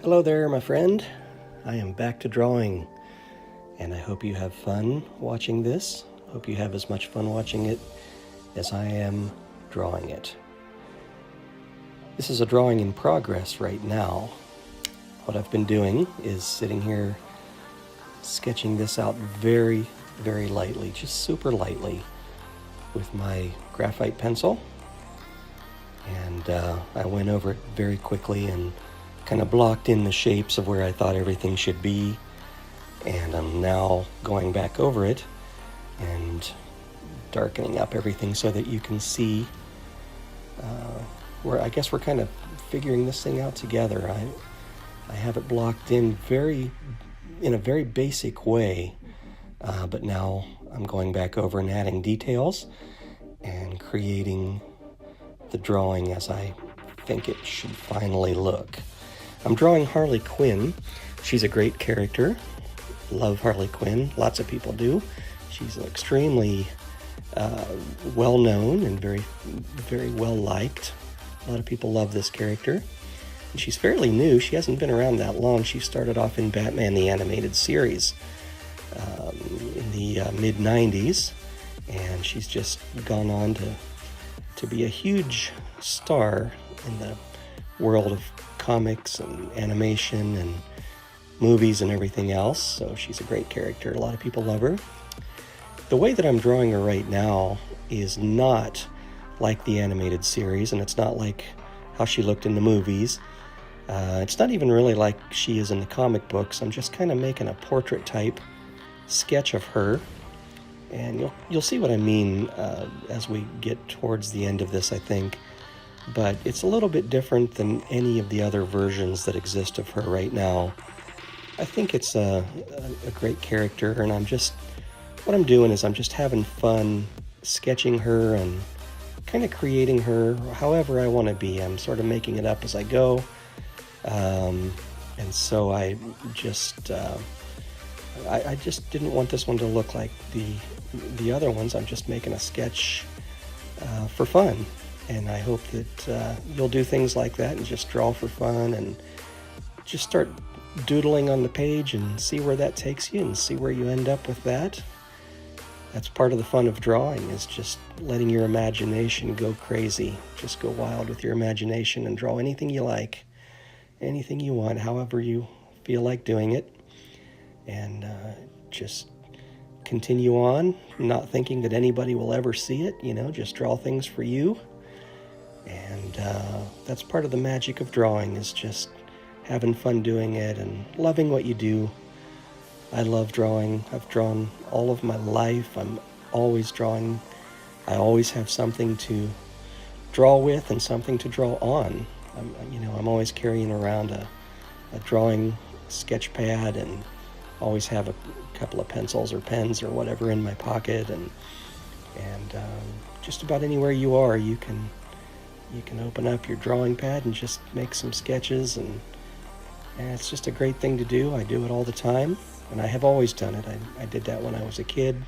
Hello there, my friend. I am back to drawing, and I hope you have fun watching this. Hope you have as much fun watching it as I am drawing it. This is a drawing in progress right now. What I've been doing is sitting here sketching this out very, very lightly, just super lightly with my graphite pencil. And I went over it very quickly and kind of blocked in the shapes of where I thought everything should be, and I'm now going back over it and darkening up everything so that you can see where I guess we're kind of figuring this thing out together. I have it blocked in a very basic way, but now I'm going back over and adding details and creating the drawing as I think it should finally look. I'm drawing Harley Quinn. She's a great character. Love Harley Quinn. Lots of people do. She's extremely well-known and very, very well-liked. A lot of people love this character. And she's fairly new. She hasn't been around that long. She started off in Batman the Animated Series in the mid-90s. And she's just gone on to be a huge star in the world of comics and animation and movies and everything else. So she's a great character. A lot of people love her. The way that I'm drawing her right now is not like the animated series, and it's not like how she looked in the movies. It's not even really like she is in the comic books. I'm just kind of making a portrait type sketch of her, and you'll see what I mean as we get towards the end of this, I think. But it's a little bit different than any of the other versions that exist of her right now. I think it's a great character, and what I'm doing is I'm just having fun sketching her and kind of creating her however I want to be. I'm sort of making it up as I go, and so I just didn't want this one to look like the other ones. I'm just making a sketch for fun. And I hope that you'll do things like that and just draw for fun and just start doodling on the page and see where that takes you and see where you end up with that. That's part of the fun of drawing, is just letting your imagination go crazy. Just go wild with your imagination and draw anything you like, anything you want, however you feel like doing it. And just continue on, not thinking that anybody will ever see it, just draw things for you. And that's part of the magic of drawing, is just having fun doing it and loving what you do. I love drawing. I've drawn all of my life. I'm always drawing. I always have something to draw with and something to draw on. I'm always carrying around a drawing sketch pad, and always have a couple of pencils or pens or whatever in my pocket. And just about anywhere you are, you can open up your drawing pad and just make some sketches, and it's just a great thing to do. I do it all the time, and I have always done it. I did that when I was a kid.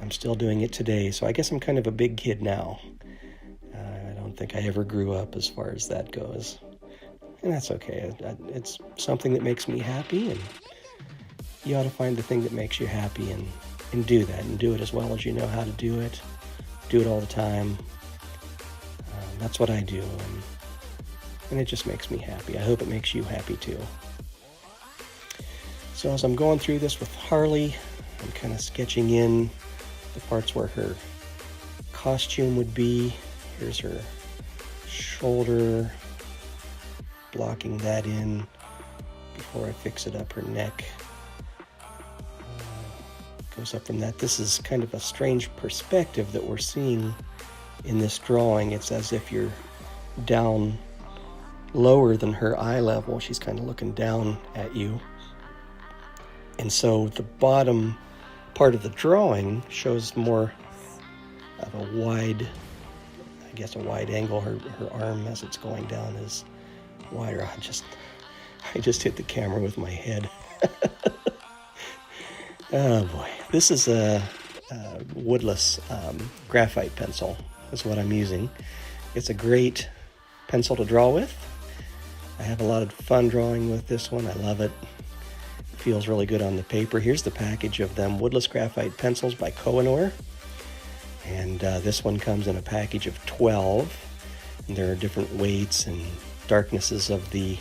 I'm still doing it today, so I guess I'm kind of a big kid now. I don't think I ever grew up as far as that goes, and that's okay. It's something that makes me happy, and you ought to find the thing that makes you happy and do that, and do it as well as you know how to do it. Do it all the time. That's what I do, and it just makes me happy. I hope it makes you happy too. So as I'm going through this with Harley, I'm kind of sketching in the parts where her costume would be. Here's her shoulder, blocking that in before I fix it up. Her neck goes up from that. This is kind of a strange perspective that we're seeing in this drawing. It's as if you're down lower than her eye level. She's kind of looking down at you. And so the bottom part of the drawing shows more of a wide angle. Her arm as it's going down is wider. I just hit the camera with my head. Oh boy. This is a Woodless graphite pencil is what I'm using. It's a great pencil to draw with. I have a lot of fun drawing with this one. I love it. It feels really good on the paper. Here's the package of them Woodless Graphite pencils by Koh-I-Noor. And this one comes in a package of 12. And there are different weights and darknesses of the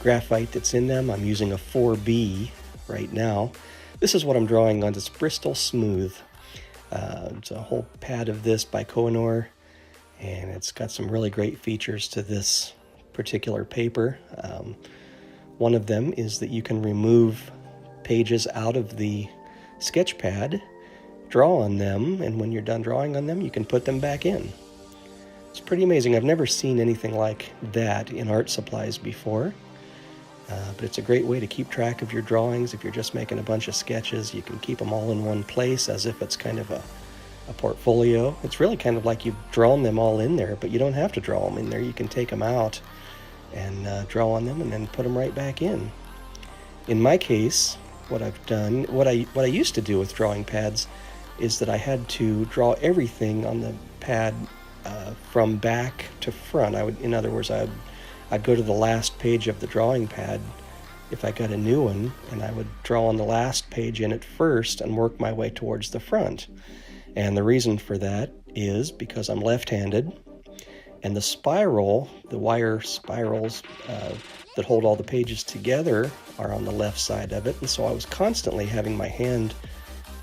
graphite that's in them. I'm using a 4B right now. This is what I'm drawing on. It's Bristol Smooth. It's a whole pad of this by Koh-I-Noor, and it's got some really great features to this particular paper. One of them is that you can remove pages out of the sketch pad, draw on them, and when you're done drawing on them, you can put them back in. It's pretty amazing. I've never seen anything like that in art supplies before, but it's a great way to keep track of your drawings. If you're just making a bunch of sketches, you can keep them all in one place as if it's kind of a portfolio. It's really kind of like you've drawn them all in there, but you don't have to draw them in there. You can take them out and draw on them and then put them right back in. In my case, what I've done, what I used to do with drawing pads is that I had to draw everything on the pad from back to front. In other words, I'd go to the last page of the drawing pad if I got a new one, and I would draw on the last page in it first and work my way towards the front. And the reason for that is because I'm left-handed, and the wire spirals that hold all the pages together are on the left side of it, and so I was constantly having my hand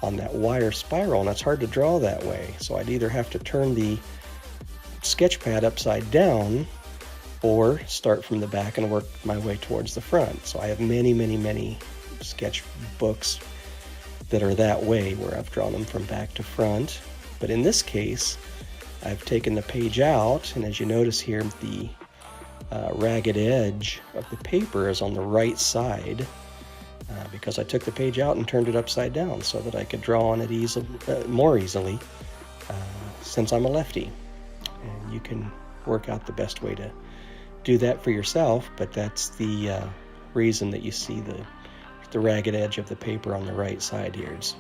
on that wire spiral, and it's hard to draw that way. So I'd either have to turn the sketch pad upside down or start from the back and work my way towards the front. So I have many sketch books that are that way, where I've drawn them from back to front. But in this case, I've taken the page out, and as you notice here, the ragged edge of the paper is on the right side, because I took the page out and turned it upside down so that I could draw on it more easily, since I'm a lefty. And you can work out the best way to do that for yourself, but that's the reason that you see the ragged edge of the paper on the right side here. It's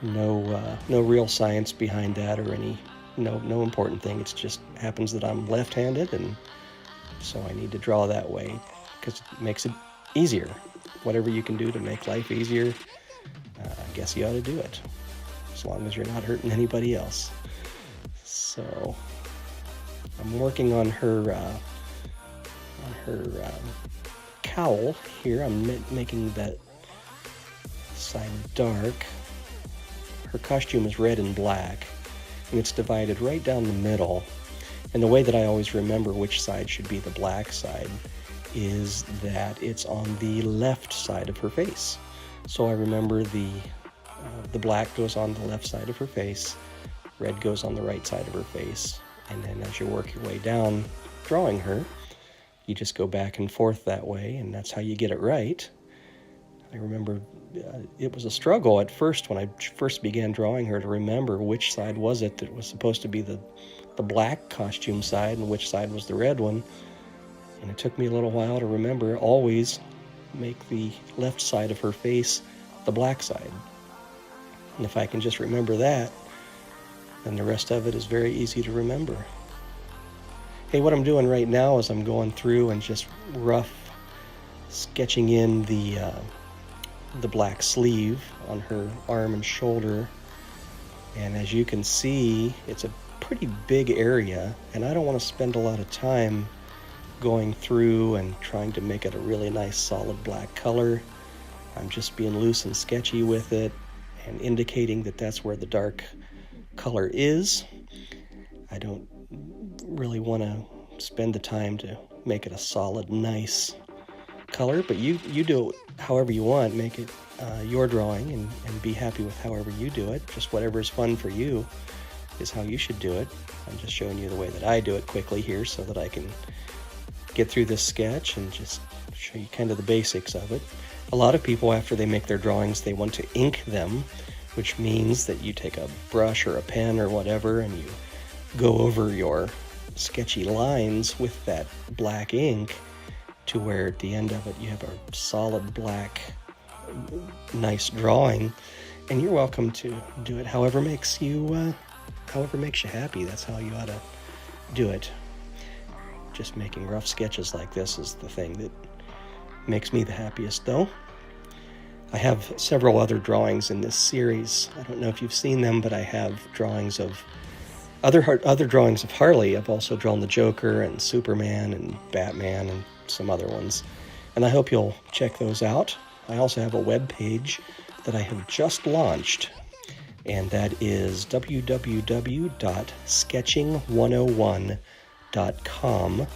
no real science behind that, or no important thing. It just happens that I'm left-handed, and so I need to draw that way because it makes it easier. Whatever you can do to make life easier, I guess you ought to do it, as long as you're not hurting anybody else. So I'm working on her cowl here. I'm making that side dark. Her costume is red and black, and it's divided right down the middle. And the way that I always remember which side should be the black side is that it's on the left side of her face. So I remember the black goes on the left side of her face, red goes on the right side of her face, and then as you work your way down drawing her, you just go back and forth that way, and that's how you get it right. I remember it was a struggle at first when I first began drawing her to remember which side was it that was supposed to be the black costume side and which side was the red one. And it took me a little while to remember, always make the left side of her face the black side. And if I can just remember that, then the rest of it is very easy to remember. Hey, what I'm doing right now is I'm going through and just rough sketching in the black sleeve on her arm and shoulder. And as you can see, it's a pretty big area, and I don't want to spend a lot of time going through and trying to make it a really nice solid black color. I'm just being loose and sketchy with it and indicating that that's where the dark color is. I don't really want to spend the time to make it a solid, nice color, but you do it however you want. Make it your drawing and be happy with however you do it. Just whatever is fun for you is how you should do it. I'm just showing you the way that I do it quickly here so that I can get through this sketch and just show you kind of the basics of it. A lot of people, after they make their drawings, they want to ink them, which means that you take a brush or a pen or whatever and you go over your sketchy lines with that black ink to where at the end of it you have a solid black, nice drawing. And you're welcome to do it however makes you happy. That's how you ought to do it. Just making rough sketches like this is the thing that makes me the happiest, though. I have several other drawings in this series. I don't know if you've seen them, but I have drawings of other drawings of Harley. I've also drawn the Joker and Superman and Batman and some other ones. And I hope you'll check those out. I also have a web page that I have just launched, and that is www.sketching101.com.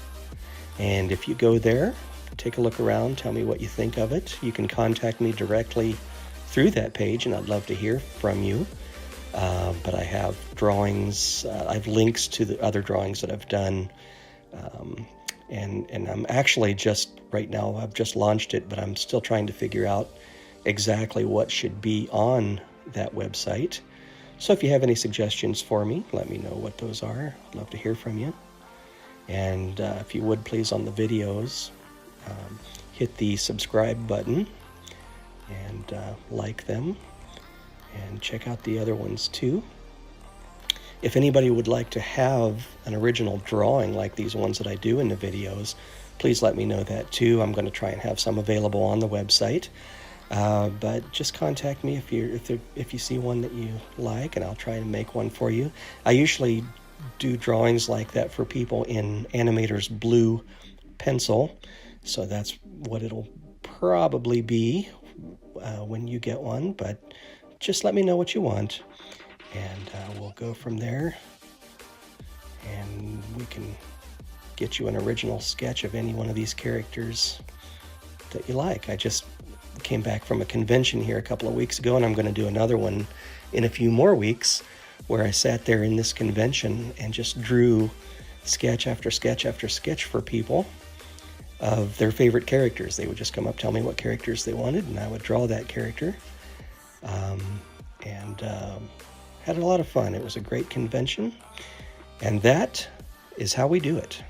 And if you go there, take a look around, tell me what you think of it. You can contact me directly through that page, and I'd love to hear from you. But I have drawings, I have links to the other drawings that I've done. And I'm actually just, right now, I've just launched it, but I'm still trying to figure out exactly what should be on that website. So if you have any suggestions for me, let me know what those are. I'd love to hear from you. And if you would, please, on the videos, hit the subscribe button and like them, and check out the other ones too. If anybody would like to have an original drawing like these ones that I do in the videos, please let me know that too. I'm going to try and have some available on the website. But just contact me if you see one that you like, and I'll try and make one for you. I usually do drawings like that for people in Animator's blue pencil, so that's what it'll probably be when you get one. But just let me know what you want, and we'll go from there, and we can get you an original sketch of any one of these characters that you like. I just came back from a convention here a couple of weeks ago, and I'm going to do another one in a few more weeks, where I sat there in this convention and just drew sketch after sketch after sketch for people of their favorite characters. They would just come up, tell me what characters they wanted, and I would draw that character. Had a lot of fun. It was a great convention, and that is how we do it.